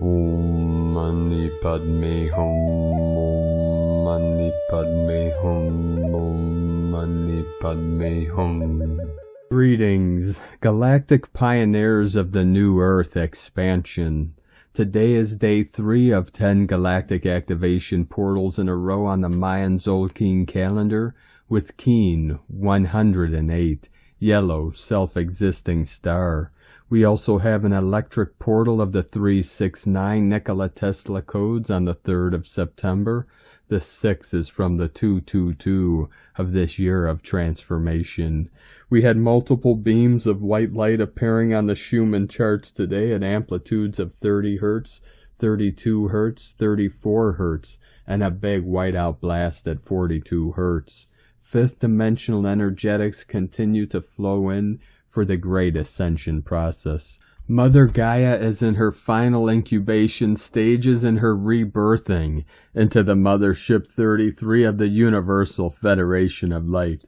Om Mani Padme Hum. Om Mani Padme Hum. Om Mani Padme Hum. Greetings, galactic pioneers of the New Earth expansion. Today is day 3 of 10 galactic activation portals in a row on the Mayan Zolkeen calendar, with Keen 108, yellow, self-existing star. We also have an electric portal of the 369 Nikola Tesla codes on the 3rd of September. The 6 is from the 222 of this year of transformation. We had multiple beams of white light appearing on the Schumann charts today at amplitudes of 30 Hz, 32 Hz, 34 Hz, and a big whiteout blast at 42 Hz. Fifth dimensional energetics continue to flow in for the great ascension process. Mother Gaia is in her final incubation stages in her rebirthing into the Mothership 33 of the Universal Federation of Light.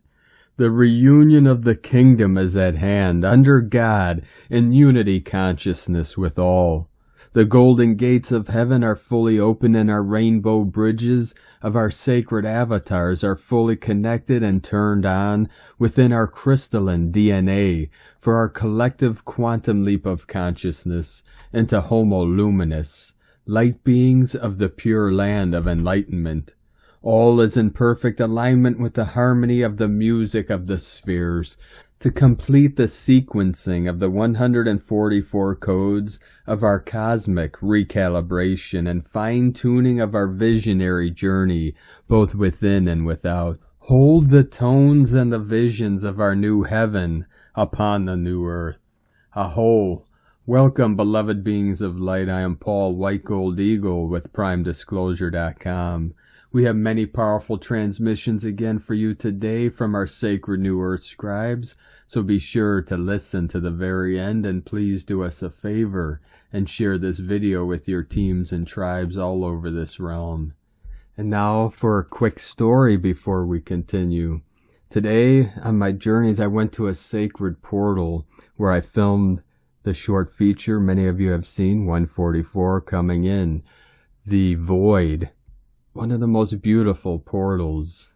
The reunion of the kingdom is at hand, under God, in unity consciousness with all. The golden gates of heaven are fully open, and our rainbow bridges of our sacred avatars are fully connected and turned on within our crystalline DNA for our collective quantum leap of consciousness into Homo Luminous, light beings of the pure land of enlightenment. All is in perfect alignment with the harmony of the music of the spheres, to complete the sequencing of the 144 codes of our cosmic recalibration and fine-tuning of our visionary journey, both within and without. Hold the tones and the visions of our new heaven upon the new earth. Aho! Welcome, beloved beings of light. I am Paul White Gold Eagle with PrimeDisclosure.com. We have many powerful transmissions again for you today from our sacred New Earth scribes, so be sure to listen to the very end, and please do us a favor and share this video with your teams and tribes all over this realm. And now for a quick story before we continue. Today, on my journeys, I went to a sacred portal where I filmed the short feature many of you have seen, 144, coming in. The Void. One of the most beautiful portals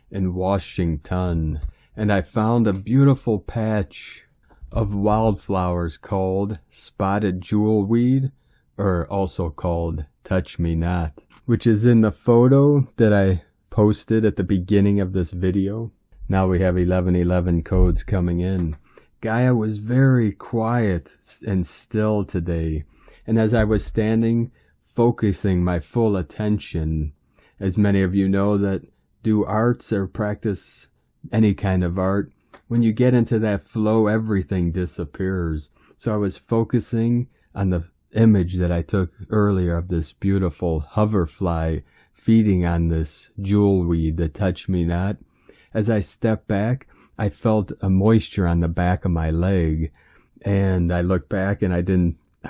in Washington, and I found a beautiful patch of wildflowers called spotted jewelweed, or also called touch me not, which is in the photo that I posted at the beginning of this video. Now we have 1111 codes coming in. Gaia was very quiet and still today, and as I was standing, focusing my full attention, as many of you know that do arts or practice any kind of art, when you get into that flow, everything disappears. So I was focusing on the image that I took earlier of this beautiful hoverfly feeding on this jewelweed, the touch me not. As I stepped back, I felt a moisture on the back of my leg, and I looked back and I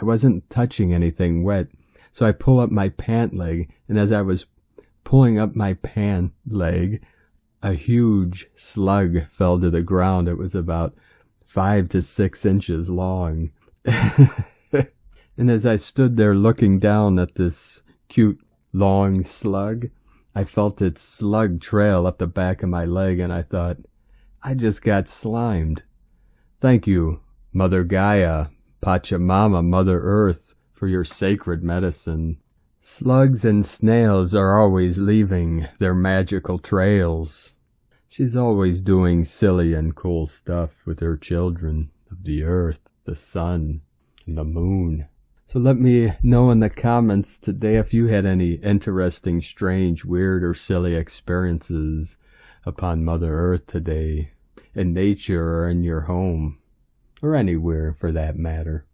wasn't touching anything wet. So I pull up my pant leg, and as I was pulling up my pant leg, a huge slug fell to the ground. It was about 5 to 6 inches long. And as I stood there looking down at this cute long slug, I felt its slug trail up the back of my leg, and I thought, I just got slimed. Thank you, Mother Gaia, Pachamama, Mother Earth, for your sacred medicine. Slugs and snails are always leaving their magical trails. She's always doing silly and cool stuff with her children of the earth, the sun, and the moon. So let me know in the comments today if you had any interesting, strange, weird, or silly experiences upon Mother Earth today, in nature or in your home, or anywhere for that matter.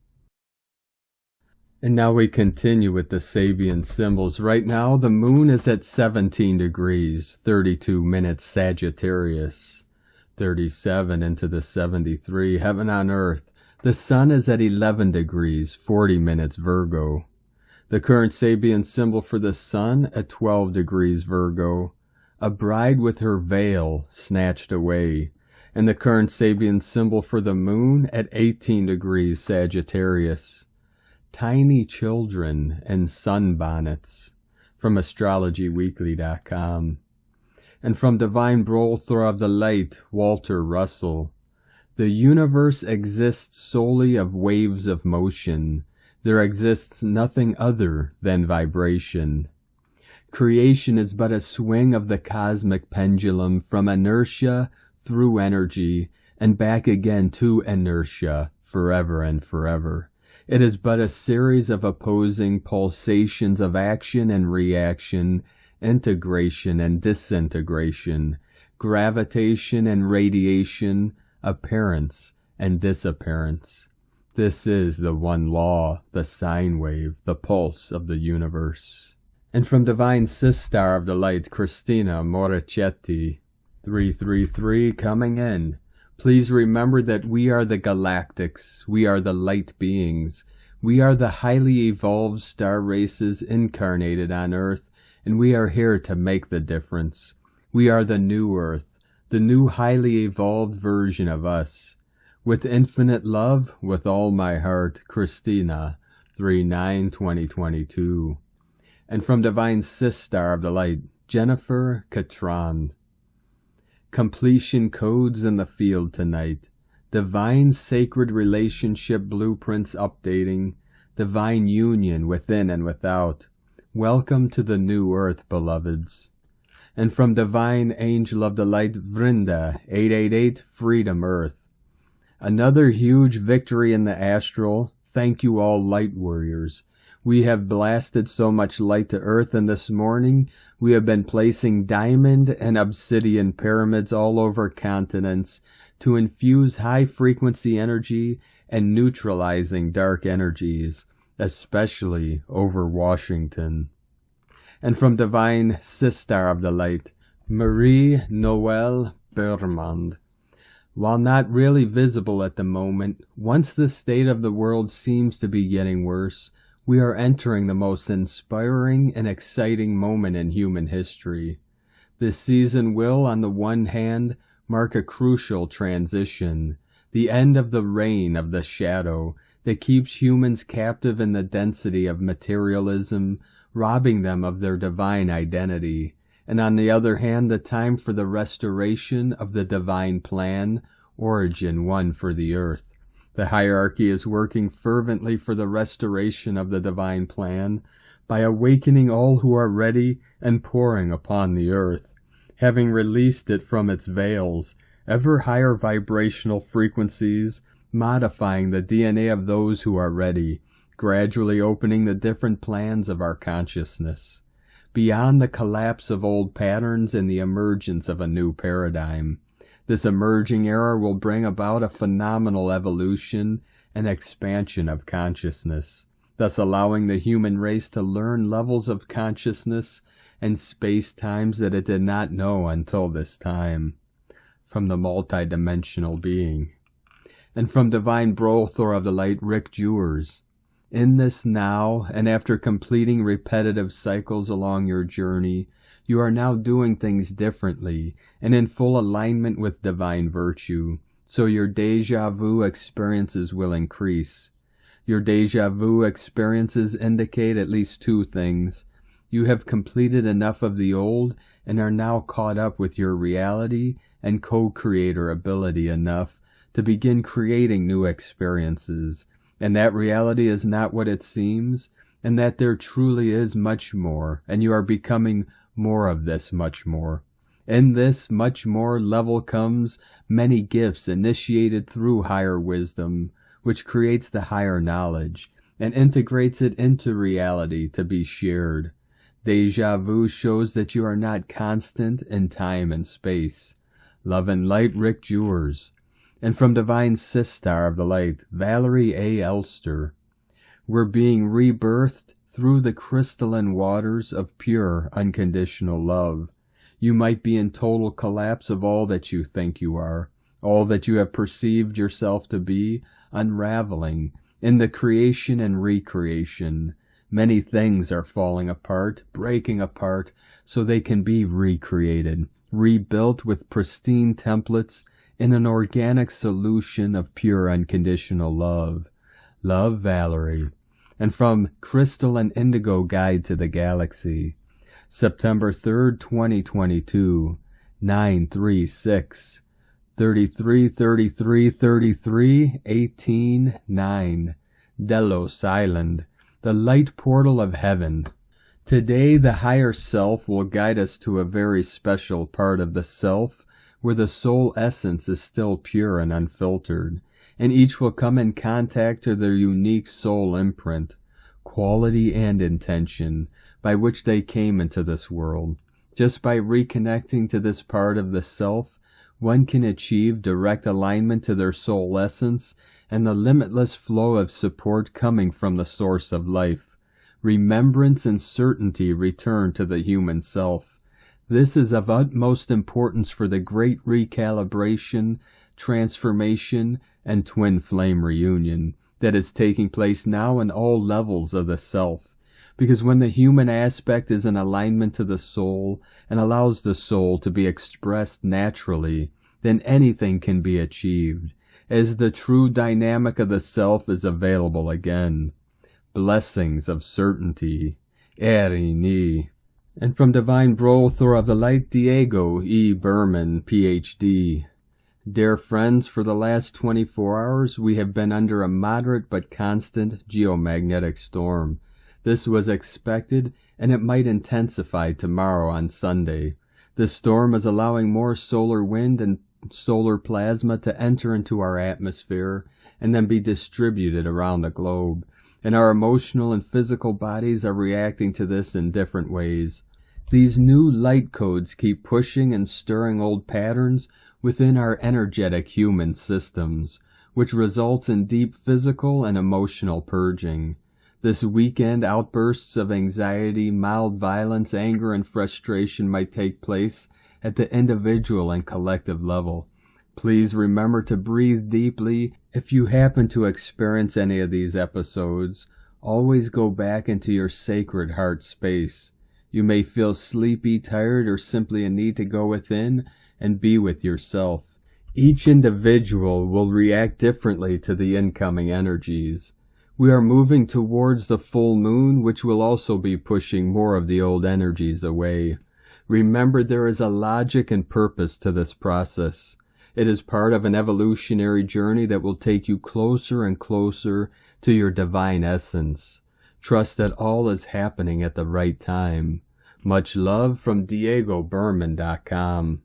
And now we continue with the Sabian symbols. Right now, the moon is at 17 degrees, 32 minutes Sagittarius, 37 into the 73, heaven on earth. The sun is at 11 degrees, 40 minutes Virgo. The current Sabian symbol for the sun at 12 degrees Virgo. A bride with her veil snatched away. And the current Sabian symbol for the moon at 18 degrees Sagittarius. Tiny Children in Sunbonnets from astrologyweekly.com. And from Divine Brother of the Light, Walter Russell. The universe exists solely of waves of motion. There exists nothing other than vibration. Creation is but a swing of the cosmic pendulum from inertia through energy and back again to inertia forever and forever. It is but a series of opposing pulsations of action and reaction, integration and disintegration, gravitation and radiation, appearance and disappearance. This is the one law, the sine wave, the pulse of the universe. And from Divine Sistar of the Light, Christina Morichetti, 333 coming in. Please remember that we are the galactics, we are the light beings, we are the highly evolved star races incarnated on Earth, and we are here to make the difference. We are the new Earth, the new highly evolved version of us. With infinite love, with all my heart, Christina, 3/9/2022. And from Divine Sistar of the Light, Jennifer Catron. Completion codes in the field tonight. Divine sacred relationship blueprints updating. Divine union within and without. Welcome to the new earth, beloveds. And from Divine Angel of the Light, Vrinda, 888, Freedom Earth. Another huge victory in the astral. Thank you all, light warriors. We have blasted so much light to Earth, and this morning we have been placing diamond and obsidian pyramids all over continents to infuse high-frequency energy and neutralizing dark energies, especially over Washington. And from Divine Sistar of the Light, Marie Noelle Bermond. While not really visible at the moment, once the state of the world seems to be getting worse, we are entering the most inspiring and exciting moment in human history. This season will, on the one hand, mark a crucial transition, the end of the reign of the shadow that keeps humans captive in the density of materialism, robbing them of their divine identity, and on the other hand, the time for the restoration of the divine plan, origin one for the earth. The hierarchy is working fervently for the restoration of the divine plan by awakening all who are ready and pouring upon the earth, having released it from its veils, ever higher vibrational frequencies, modifying the DNA of those who are ready, gradually opening the different plans of our consciousness, beyond the collapse of old patterns and the emergence of a new paradigm. This emerging era will bring about a phenomenal evolution and expansion of consciousness, thus allowing the human race to learn levels of consciousness and space-times that it did not know until this time. From the multidimensional being. And from Divine Brother of the Light, Rick Jewers. In this now, and after completing repetitive cycles along your journey, you are now doing things differently and in full alignment with divine virtue, so your deja vu experiences will increase. Your deja vu experiences indicate at least two things. You have completed enough of the old and are now caught up with your reality and co-creator ability enough to begin creating new experiences, and that reality is not what it seems, and that there truly is much more, and you are becoming more of this much more. In this much more level comes many gifts initiated through higher wisdom, which creates the higher knowledge, and integrates it into reality to be shared. Deja vu shows that you are not constant in time and space. Love and light, Rick Jewers. And from Divine Sistar of the Light, Valerie A. Elster. We're being rebirthed through the crystalline waters of pure, unconditional love. You might be in total collapse of all that you think you are, all that you have perceived yourself to be, unraveling in the creation and recreation. Many things are falling apart, breaking apart, so they can be recreated, rebuilt with pristine templates in an organic solution of pure unconditional love. Love, Valerie. And from Crystal and Indigo Guide to the Galaxy, September 3rd, 2022, 936, 33, 33, 33, 18, 9, Delos Island, the light portal of heaven. Today, the higher self will guide us to a very special part of the self where the soul essence is still pure and unfiltered, and each will come in contact to their unique soul imprint, quality and intention, by which they came into this world. Just by reconnecting to this part of the self, one can achieve direct alignment to their soul essence and the limitless flow of support coming from the source of life. Remembrance and certainty return to the human self. This is of utmost importance for the great recalibration, transformation, and twin flame reunion that is taking place now in all levels of the self. Because when the human aspect is in alignment to the soul and allows the soul to be expressed naturally, then anything can be achieved, as the true dynamic of the self is available again. Blessings of certainty. Erini. And from Divine Brother of the Light, Diego E. Berman, Ph.D. Dear friends, for the last 24 hours we have been under a moderate but constant geomagnetic storm. This was expected, and it might intensify tomorrow on Sunday. This storm is allowing more solar wind and solar plasma to enter into our atmosphere and then be distributed around the globe. And our emotional and physical bodies are reacting to this in different ways. These new light codes keep pushing and stirring old patterns within our energetic human systems, which results in deep physical and emotional purging. This weekend, outbursts of anxiety, mild violence, anger, and frustration might take place at the individual and collective level. Please remember to breathe deeply. If you happen to experience any of these episodes, always go back into your sacred heart space. You may feel sleepy, tired, or simply a need to go within and be with yourself. Each individual will react differently to the incoming energies. We are moving towards the full moon, which will also be pushing more of the old energies away. Remember, there is a logic and purpose to this process. It is part of an evolutionary journey that will take you closer and closer to your divine essence. Trust that all is happening at the right time. Much love from DiegoBerman.com.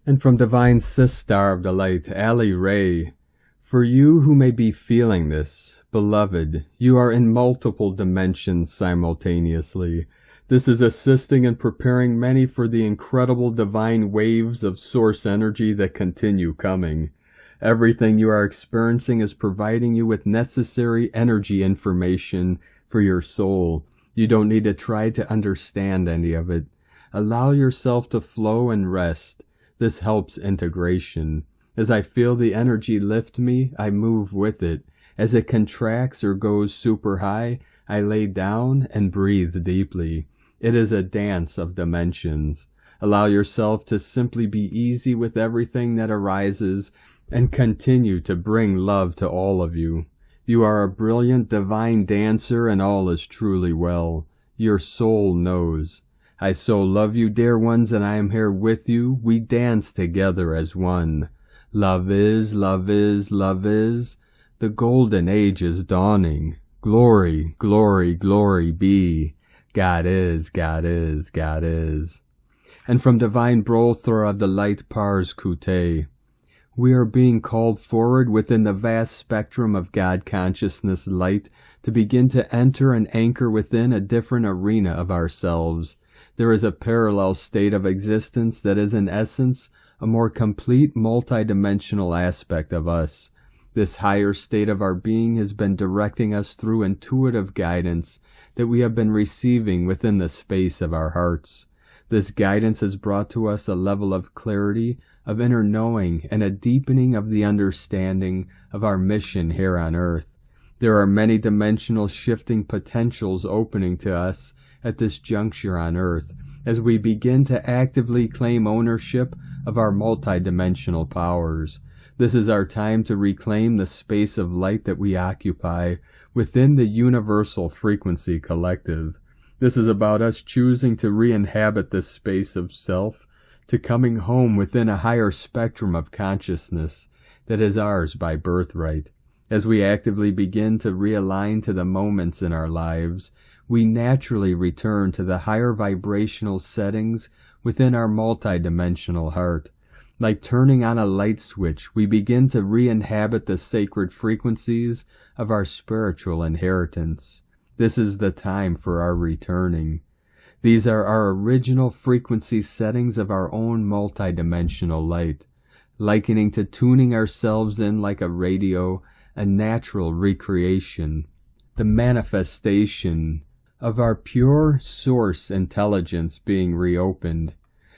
And from Divine Sister of the Light, Ali Ray. For you who may be feeling this, beloved, you are in multiple dimensions simultaneously. This is assisting and preparing many for the incredible divine waves of source energy that continue coming. Everything you are experiencing is providing you with necessary energy information for your soul. You don't need to try to understand any of it. Allow yourself to flow and rest. This helps integration. As I feel the energy lift me, I move with it. As it contracts or goes super high, I lay down and breathe deeply. It is a dance of dimensions. Allow yourself to simply be easy with everything that arises and continue to bring love to all of you. You are a brilliant divine dancer and all is truly well. Your soul knows. I so love you, dear ones, and I am here with you. We dance together as one. Love is, love is, love is. The golden age is dawning. Glory, glory, glory be. God is, God is, God is. And from Divine Brother of the Light, Pars Kute, we are being called forward within the vast spectrum of God consciousness light to begin to enter and anchor within a different arena of ourselves. There is a parallel state of existence that is in essence a more complete multidimensional aspect of us. This higher state of our being has been directing us through intuitive guidance that we have been receiving within the space of our hearts. This guidance has brought to us a level of clarity, of inner knowing, and a deepening of the understanding of our mission here on earth. There are many dimensional shifting potentials opening to us at this juncture on earth, as we begin to actively claim ownership of our multidimensional powers. This is our time to reclaim the space of light that we occupy within the universal frequency collective. This is about us choosing to re-inhabit this space of self, to coming home within a higher spectrum of consciousness that is ours by birthright. As we actively begin to realign to the moments in our lives, we naturally return to the higher vibrational settings within our multidimensional heart. Like turning on a light switch, we begin to re-inhabit the sacred frequencies of our spiritual inheritance. This is the time for our returning. These are our original frequency settings of our own multidimensional light, likening to tuning ourselves in like a radio, a natural recreation, the manifestation of our pure source intelligence being reopened.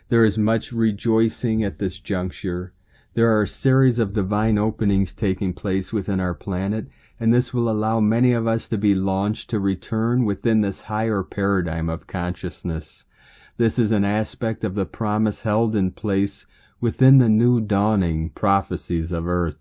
There is much rejoicing at this juncture. There are a series of divine openings taking place within our planet, and this will allow many of us to be launched to return within this higher paradigm of consciousness. This is an aspect of the promise held in place within the new dawning prophecies of Earth.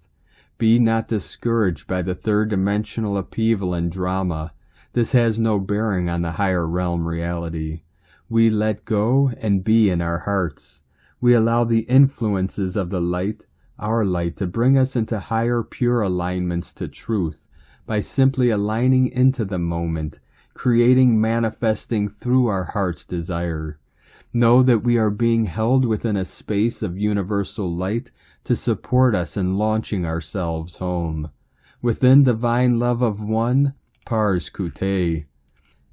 Be not discouraged by the third-dimensional upheaval and drama. This has no bearing on the higher realm reality. We let go and be in our hearts. We allow the influences of the light, our light, to bring us into higher pure alignments to truth by simply aligning into the moment, creating, manifesting through our heart's desire. Know that we are being held within a space of universal light to support us in launching ourselves home. Within divine love of one, Pars Kute.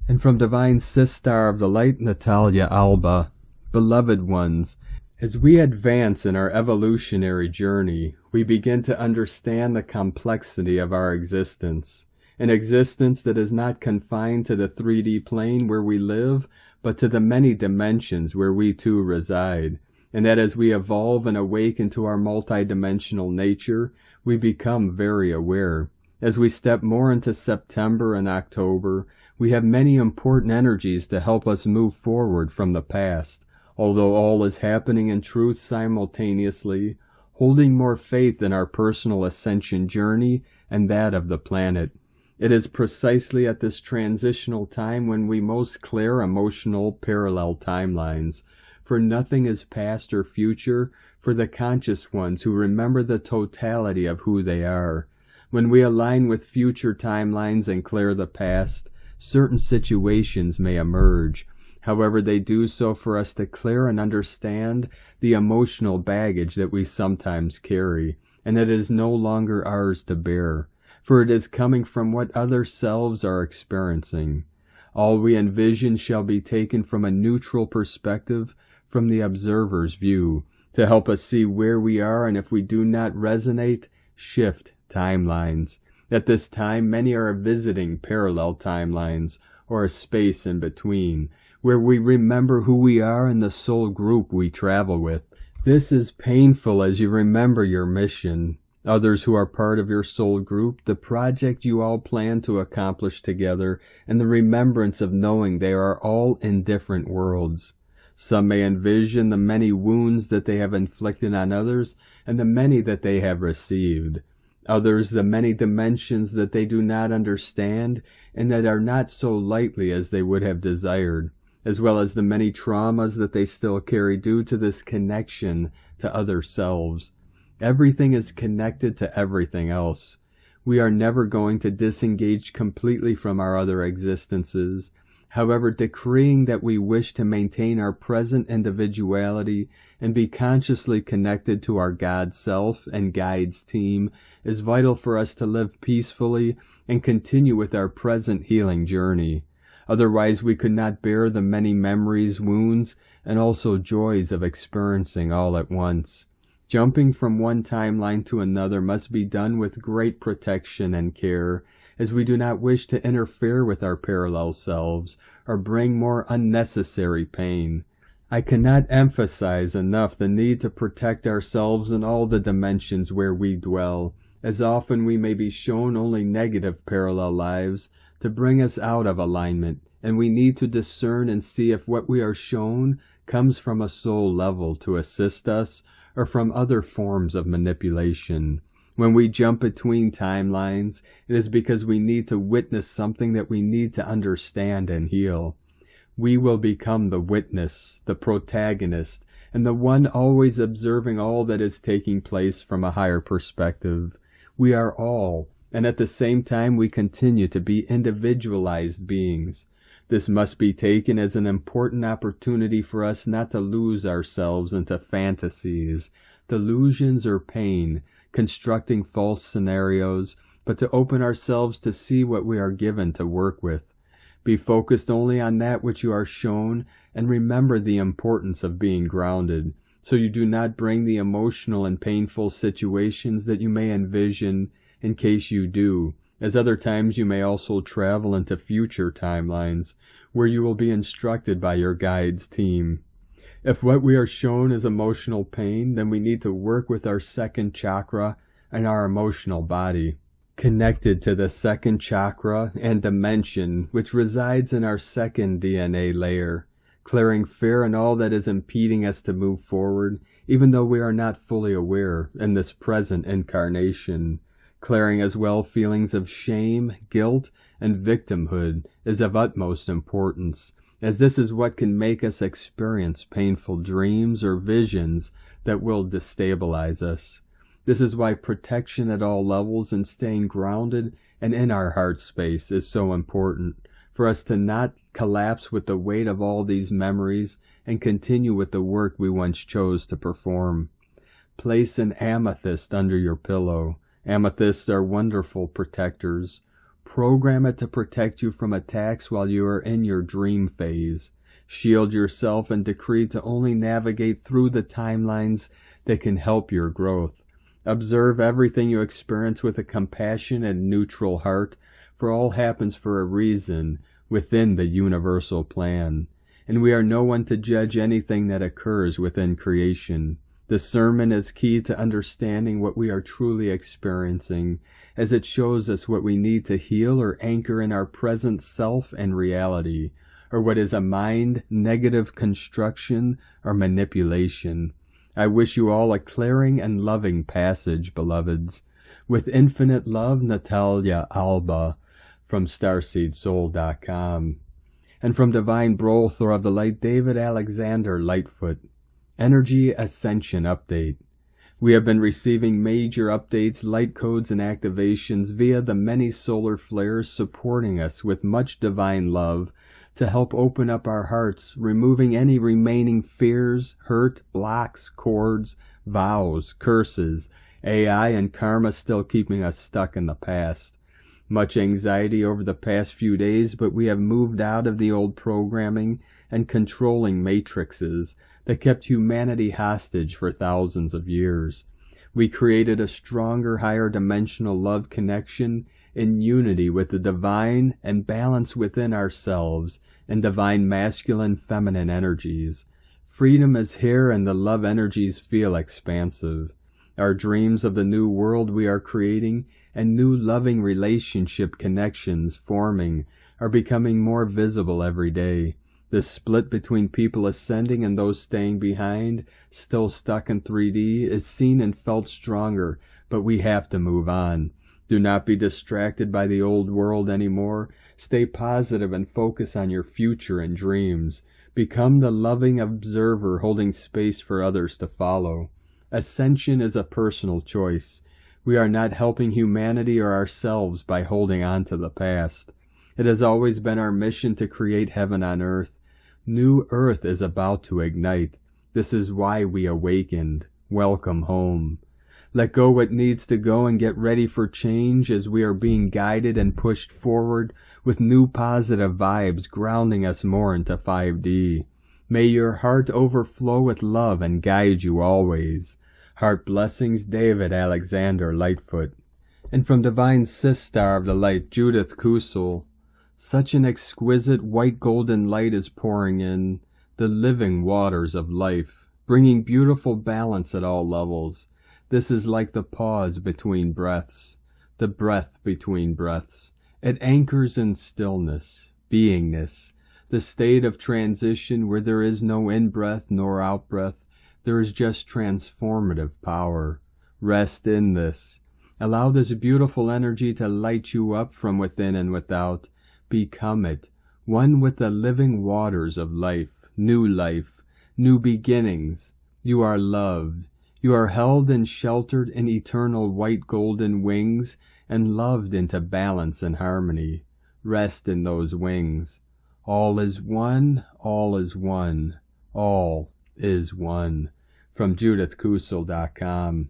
And from divine Sistar of the Light, Natalia Alba, beloved ones, as we advance in our evolutionary journey, we begin to understand the complexity of our existence, an existence that is not confined to the 3D plane where we live, but to the many dimensions where we too reside, and that as we evolve and awaken to our multidimensional nature, we become very aware. As we step more into September and October, we have many important energies to help us move forward from the past, although all is happening in truth simultaneously, holding more faith in our personal ascension journey and that of the planet. It is precisely at this transitional time when we most clear emotional parallel timelines, for nothing is past or future for the conscious ones who remember the totality of who they are. When we align with future timelines and clear the past, certain situations may emerge. However, they do so for us to clear and understand the emotional baggage that we sometimes carry, and that is no longer ours to bear, for it is coming from what other selves are experiencing. All we envision shall be taken from a neutral perspective, from the observer's view, to help us see where we are, and if we do not resonate, shift timelines. At this time, many are visiting parallel timelines, or a space in between, where we remember who we are and the soul group we travel with. This is painful as you remember your mission, others who are part of your soul group, the project you all plan to accomplish together, and the remembrance of knowing they are all in different worlds. Some may envision the many wounds that they have inflicted on others, and the many that they have received. Others, the many dimensions that they do not understand, and that are not so lightly as they would have desired, as well as the many traumas that they still carry due to this connection to other selves. Everything is connected to everything else. We are never going to disengage completely from our other existences. However, decreeing that we wish to maintain our present individuality and be consciously connected to our God self and guides team is vital for us to live peacefully and continue with our present healing journey. Otherwise, we could not bear the many memories, wounds, and also joys of experiencing all at once. Jumping from one timeline to another must be done with great protection and care, as we do not wish to interfere with our parallel selves or bring more unnecessary pain. I cannot emphasize enough the need to protect ourselves in all the dimensions where we dwell, as often we may be shown only negative parallel lives to bring us out of alignment, and we need to discern and see if what we are shown comes from a soul level to assist us or from other forms of manipulation. When we jump between timelines, it is because we need to witness something that we need to understand and heal. We will become the witness, the protagonist, and the one always observing all that is taking place from a higher perspective. We are all, and at the same time we continue to be individualized beings. This must be taken as an important opportunity for us not to lose ourselves into fantasies, delusions, or pain, constructing false scenarios, but to open ourselves to see what we are given to work with. Be focused only on that which you are shown, and remember the importance of being grounded, so you do not bring the emotional and painful situations that you may envision in case you do, as other times you may also travel into future timelines, where you will be instructed by your guides team. If what we are shown is emotional pain, then we need to work with our second chakra and our emotional body, connected to the second chakra and dimension which resides in our second DNA layer, clearing fear and all that is impeding us to move forward, even though we are not fully aware in this present incarnation. Clearing as well feelings of shame, guilt, and victimhood is of utmost importance, as this is what can make us experience painful dreams or visions that will destabilize us. This is why protection at all levels and staying grounded and in our heart space is so important, for us to not collapse with the weight of all these memories and continue with the work we once chose to perform. Place an amethyst under your pillow. Amethysts are wonderful protectors. Program it to protect you from attacks while you are in your dream phase. Shield yourself and decree to only navigate through the timelines that can help your growth. Observe everything you experience with a compassion and neutral heart, for all happens for a reason within the universal plan, and we are no one to judge anything that occurs within creation. Discernment is key to understanding what we are truly experiencing, as it shows us what we need to heal or anchor in our present self and reality, or what is a mind negative construction or manipulation. I wish you all a clearing and loving passage, beloveds. With infinite love, Natalia Alba from StarseedSoul.com. And from Divine Brother of the Light, David Alexander Lightfoot. Energy Ascension Update. We have been receiving major updates, light codes, and activations via the many solar flares supporting us with much divine love to help open up our hearts, removing any remaining fears, hurt, blocks, cords, vows, curses, AI, and karma still keeping us stuck in the past. Much anxiety over the past few days, but we have moved out of the old programming and controlling matrices that kept humanity hostage for thousands of years. We created a stronger, higher dimensional love connection in unity with the divine and balance within ourselves and divine masculine feminine energies. Freedom is here and the love energies feel expansive. Our dreams of the new world we are creating and new loving relationship connections forming are becoming more visible every day. The split between people ascending and those staying behind, still stuck in 3D, is seen and felt stronger, but we have to move on. Do not be distracted by the old world anymore. Stay positive and focus on your future and dreams. Become the loving observer holding space for others to follow. Ascension is a personal choice. We are not helping humanity or ourselves by holding on to the past. It has always been our mission to create heaven on earth. New earth is about to ignite. This is why we awakened. Welcome home. Let go what needs to go and get ready for change as we are being guided and pushed forward with new positive vibes grounding us more into 5D. May your heart overflow with love and guide you always. Heart blessings, David Alexander Lightfoot. And from Divine Sister of the Light, Judith Kusel. Such an exquisite white golden light is pouring in, the living waters of life, bringing beautiful balance at all levels. This is like the pause between breaths, the breath between breaths. It anchors in stillness, beingness, the state of transition where there is no in-breath nor out-breath. There is just transformative power. Rest in this. Allow this beautiful energy to light you up from within and without. Become it, one with the living waters of life, new beginnings. You are loved. You are held and sheltered in eternal white golden wings and loved into balance and harmony. Rest in those wings. All is one, all is one, all is one. From JudithKusel.com.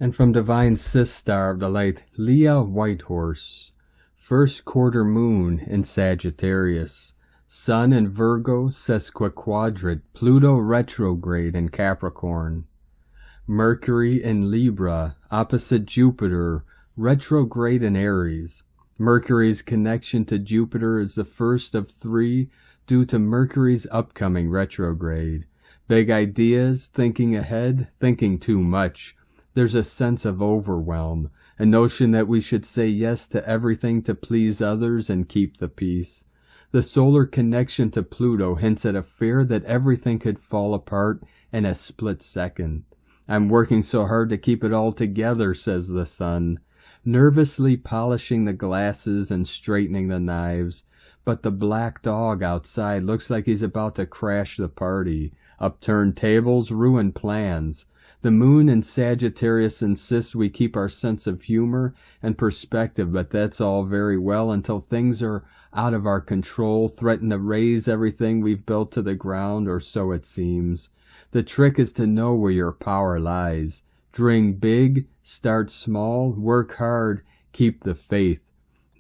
And from Divine Sis Star of the Light, Leah Whitehorse. First quarter moon in Sagittarius. Sun in Virgo, sesquiquadrate, Pluto retrograde in Capricorn. Mercury in Libra, opposite Jupiter, retrograde in Aries. Mercury's connection to Jupiter is the first of 3 due to Mercury's upcoming retrograde. Big ideas, thinking ahead, thinking too much. There's a sense of overwhelm, a notion that we should say yes to everything to please others and keep the peace. The solar connection to Pluto hints at a fear that everything could fall apart in a split second. I'm working so hard to keep it all together, says the sun, nervously polishing the glasses and straightening the knives. But the black dog outside looks like he's about to crash the party, upturn tables, ruin plans. The moon in Sagittarius insists we keep our sense of humor and perspective, but that's all very well until things are out of our control, threaten to raze everything we've built to the ground, or so it seems. The trick is to know where your power lies. Dream big, start small, work hard, keep the faith.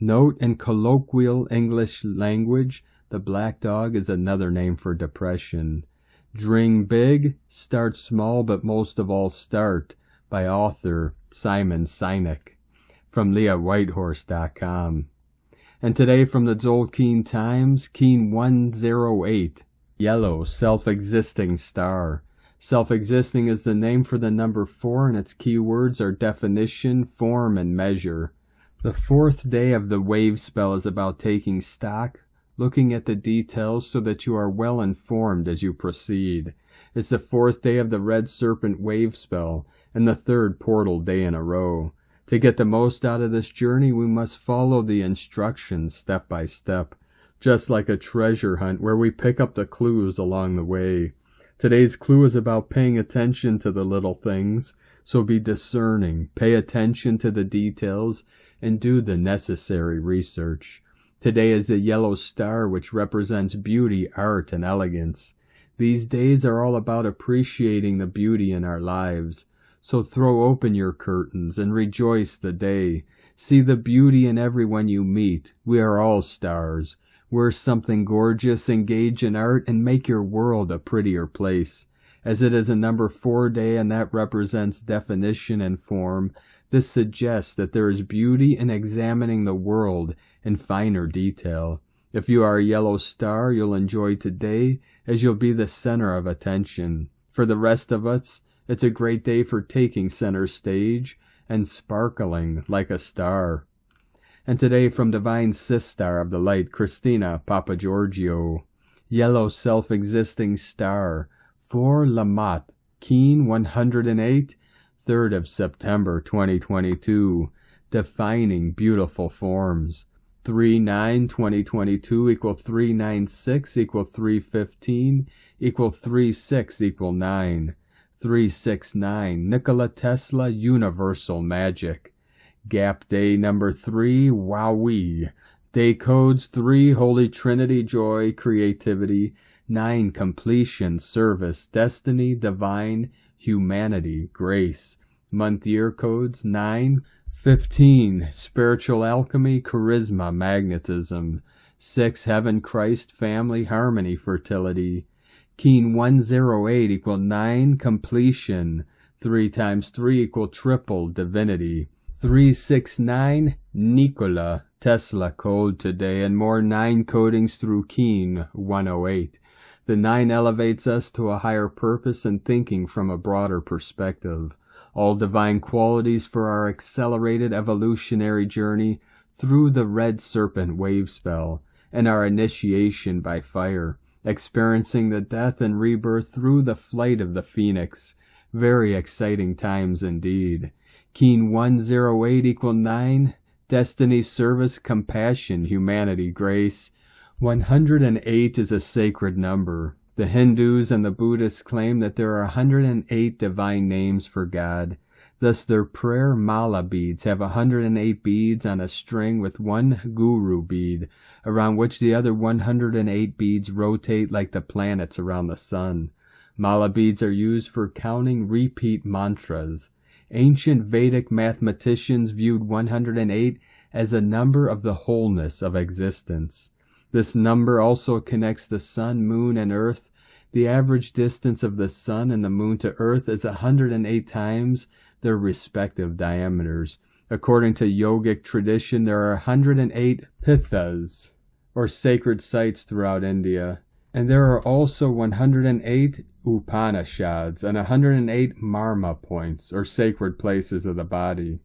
Note in colloquial English language, the black dog is another name for depression. Dream big, start small, but most of all start, by author Simon Sinek. From LeahWhitehorse.com. And today from the Tzolk'in Times, Keen 108, yellow, self-existing star. Self-existing is the name for the number 4, and its keywords are definition, form, and measure. The 4th day of the wave spell is about taking stock, looking at the details so that you are well informed as you proceed. It's the 4th day of the Red Serpent wave spell, and the 3rd portal day in a row. To get the most out of this journey, we must follow the instructions step by step, just like a treasure hunt where we pick up the clues along the way. Today's clue is about paying attention to the little things, so be discerning, pay attention to the details, and do the necessary research. Today is the yellow star, which represents beauty, art, and elegance. These days are all about appreciating the beauty in our lives. So throw open your curtains and rejoice the day. See the beauty in everyone you meet. We are all stars. Wear something gorgeous, engage in art, and make your world a prettier place. As it is a number 4 day and that represents definition and form, this suggests that there is beauty in examining the world in finer detail. If you are a yellow star, you'll enjoy today as you'll be the center of attention. For the rest of us, it's a great day for taking center stage and sparkling like a star. And today from Divine Sis Star of the Light, Christina Papagiorgio, yellow self-existing star, for Lamat, Keen 108, 3rd of September 2022, defining beautiful forms. 3-9-2022 equal 396 equal 315 equal 36 equal 9. 369 Nikola Tesla Universal Magic. Gap day number 3, Wowee. Day codes 3, Holy Trinity, Joy, Creativity. 9, Completion, Service, Destiny, Divine, Humanity, Grace. Month year codes 9, 15, Spiritual Alchemy, Charisma, Magnetism. 6, Heaven, Christ, Family, Harmony, Fertility. Keen 108 equal 9, Completion. 3 times 3 equal triple, Divinity. 369, Nikola Tesla code today, and more 9 codings through Keen 108. The 9 elevates us to a higher purpose and thinking from a broader perspective. All divine qualities for our accelerated evolutionary journey through the Red Serpent wave spell and our initiation by fire, experiencing the death and rebirth through the flight of the phoenix. Very exciting times indeed. Keen 108 equal 9. Destiny, service, compassion, humanity, grace. 108 is a sacred number. The Hindus and the Buddhists claim that there are 108 divine names for God. Thus their prayer mala beads have 108 beads on a string with one guru bead, around which the other 108 beads rotate like the planets around the sun. Mala beads are used for counting repeat mantras. Ancient Vedic mathematicians viewed 108 as a number of the wholeness of existence. This number also connects the sun, moon, and earth. The average distance of the sun and the moon to earth is 108 times their respective diameters. According to yogic tradition, there are 108 pithas, or sacred sites throughout India. And there are also 108 Upanishads and 108 marma points, or sacred places of the body.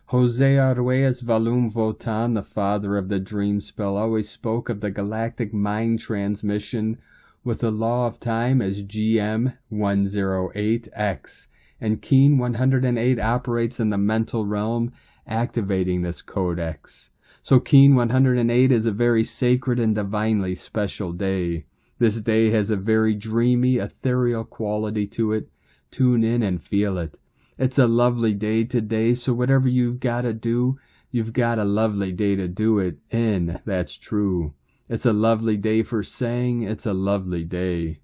Jose Arrueas Valum Votan, the father of the dream spell, always spoke of the galactic mind transmission with the law of time as GM108X, and Keen 108 operates in the mental realm, activating this codex. So Keen 108 is a very sacred and divinely special day. This day has a very dreamy, ethereal quality to it. Tune in and feel it. It's a lovely day today, so whatever you've got to do, you've got a lovely day to do it in. That's true. It's a lovely day for saying it's a lovely day.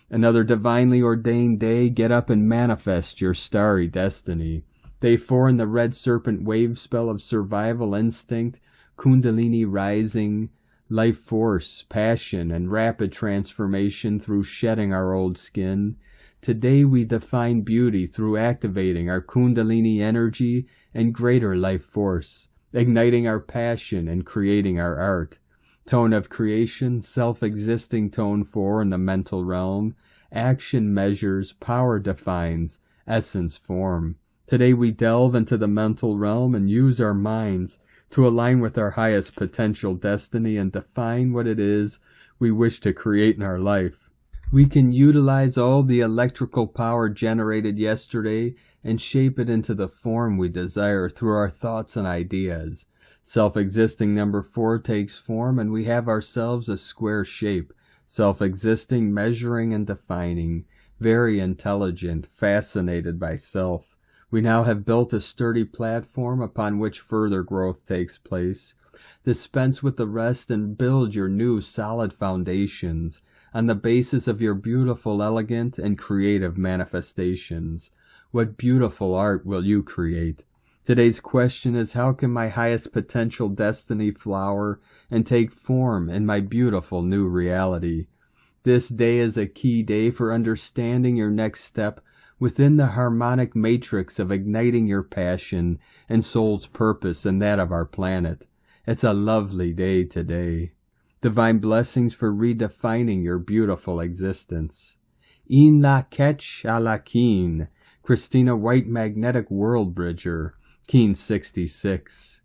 Another divinely ordained day. Get up and manifest your starry destiny. Day 4 in the red serpent wave spell of survival instinct, kundalini rising, life force, passion, and rapid transformation through shedding our old skin. Today we define beauty through activating our kundalini energy and greater life force, igniting our passion and creating our art. Tone of creation, self-existing tone 4 in the mental realm. Action measures, power defines, essence form. Today we delve into the mental realm and use our minds to align with our highest potential destiny and define what it is we wish to create in our life. We can utilize all the electrical power generated yesterday and shape it into the form we desire through our thoughts and ideas. Self-existing number 4 takes form and we have ourselves a square shape, self-existing, measuring and defining, very intelligent, fascinated by self. We now have built a sturdy platform upon which further growth takes place. Dispense with the rest and build your new solid foundations on the basis of your beautiful, elegant, and creative manifestations. What beautiful art will you create? Today's question is, how can my highest potential destiny flower and take form in my beautiful new reality? This day is a key day for understanding your next step within the harmonic matrix of igniting your passion and soul's purpose and that of our planet. It's a lovely day today. Divine blessings for redefining your beautiful existence. In la ketch a la keen, Christina White Magnetic World Bridger, Keen 66.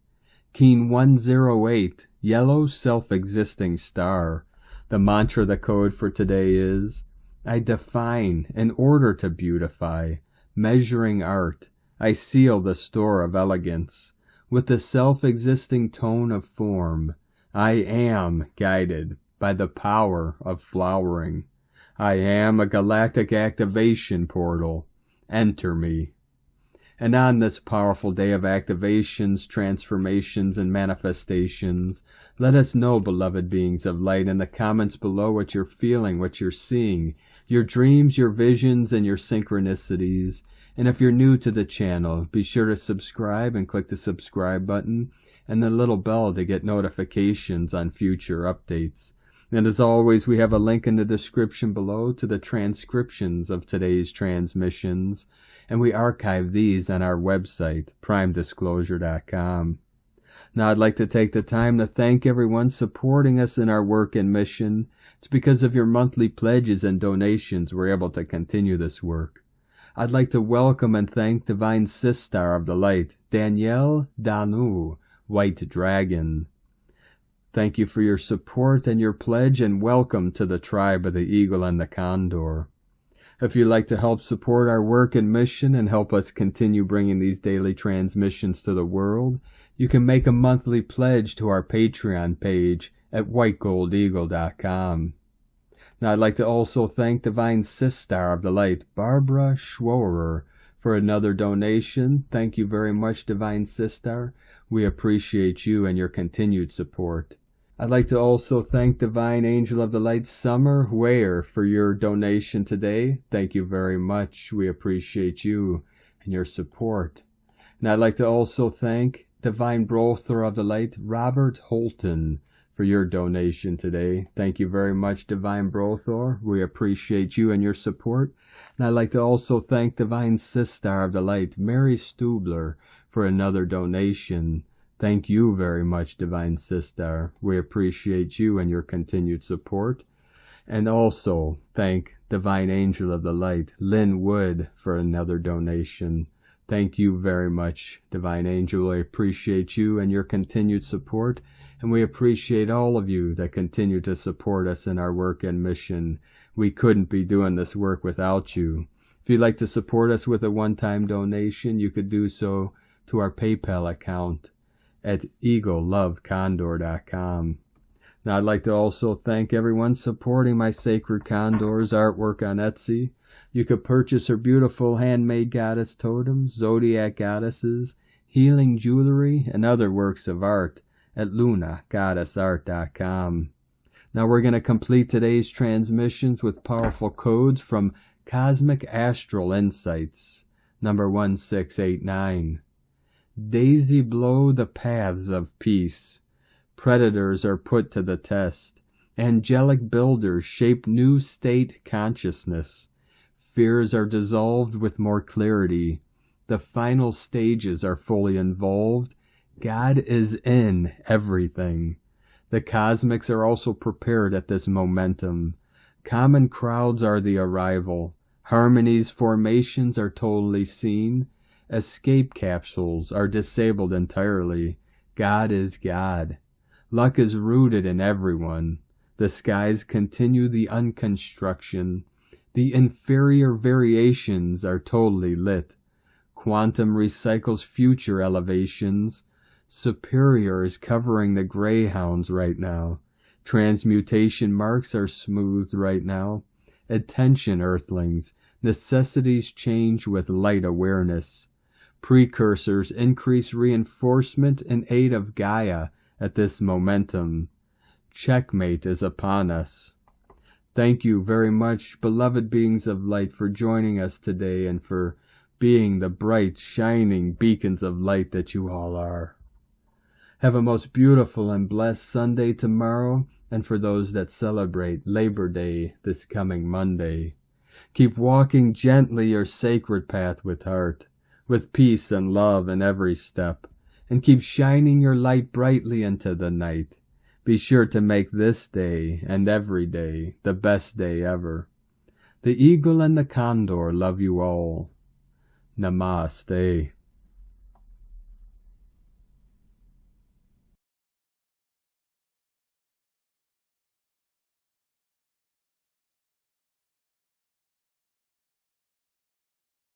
Keen 108, Yellow Self-Existing Star. The mantra, the code for today is, I define in order to beautify, measuring art. I seal the store of elegance with the self-existing tone of form. I am guided by the power of flowering. I am a galactic activation portal. Enter me. And on this powerful day of activations, transformations, and manifestations, let us know, beloved beings of light, in the comments below what you're feeling, what you're seeing, your dreams, your visions, and your synchronicities. And if you're new to the channel, be sure to subscribe and click the subscribe button and the little bell to get notifications on future updates. And as always, we have a link in the description below to the transcriptions of today's transmissions, and we archive these on our website, primedisclosure.com. Now I'd like to take the time to thank everyone supporting us in our work and mission. It's because of your monthly pledges and donations we're able to continue this work. I'd like to welcome and thank Divine Sistar of the Light, Danielle D, White Dragon. Thank you for your support and your pledge, and welcome to the tribe of the Eagle and the Condor. If you'd like to help support our work and mission and help us continue bringing these daily transmissions to the world, you can make a monthly pledge to our Patreon page at whitegoldeagle.com. Now I'd like to also thank Divine Sister of the Light, Barbara Schworer, for another donation. Thank you very much, Divine Sister. We appreciate you and your continued support. I'd like to also thank Divine Angel of the Light, Summer Ware, for your donation today. Thank you very much. We appreciate you and your support. And I'd like to also thank Divine Brother of the Light, Robert Holton, for your donation today. Thank you very much, Divine Brother. We appreciate you and your support. And I'd like to also thank Divine Sister of the Light, Mary Stubler, for another donation. Thank you very much, Divine Sister. We appreciate you and your continued support. And also thank Divine Angel of the Light, Lynn Wood, for another donation. Thank you very much, Divine Angel. I appreciate you and your continued support. And we appreciate all of you that continue to support us in our work and mission. We couldn't be doing this work without you. If you'd like to support us with a one-time donation, you could do so to our PayPal account at eaglelovecondor.com. Now I'd like to also thank everyone supporting my Sacred Condor's artwork on Etsy. You could purchase her beautiful handmade goddess totems, zodiac goddesses, healing jewelry, and other works of art at lunagoddessart.com. Now we're going to complete today's transmissions with powerful codes from Cosmic Astral Insights, number 1689. Daisy blow the paths of peace. Predators are put to the test. Angelic builders shape new state consciousness. Fears are dissolved with more clarity. The final stages are fully involved. God is in everything. The cosmics are also prepared at this momentum. Common crowds are the arrival. Harmony's formations are totally seen. Escape capsules are disabled entirely. God is God. Luck is rooted in everyone. The skies continue the unconstruction. The inferior variations are totally lit. Quantum recycles future elevations. Superior is covering the greyhounds right now. Transmutation marks are smoothed right now. Attention, earthlings. Necessities change with light awareness. Precursors increase reinforcement in aid of Gaia at this momentum. Checkmate is upon us. Thank you very much, beloved beings of light, for joining us today and for being the bright, shining beacons of light that you all are. Have a most beautiful and blessed Sunday tomorrow, and for those that celebrate Labor Day this coming Monday. Keep walking gently your sacred path with heart, with peace and love in every step, and keep shining your light brightly into the night. Be sure to make this day and every day the best day ever. The eagle and the condor love you all. Namaste.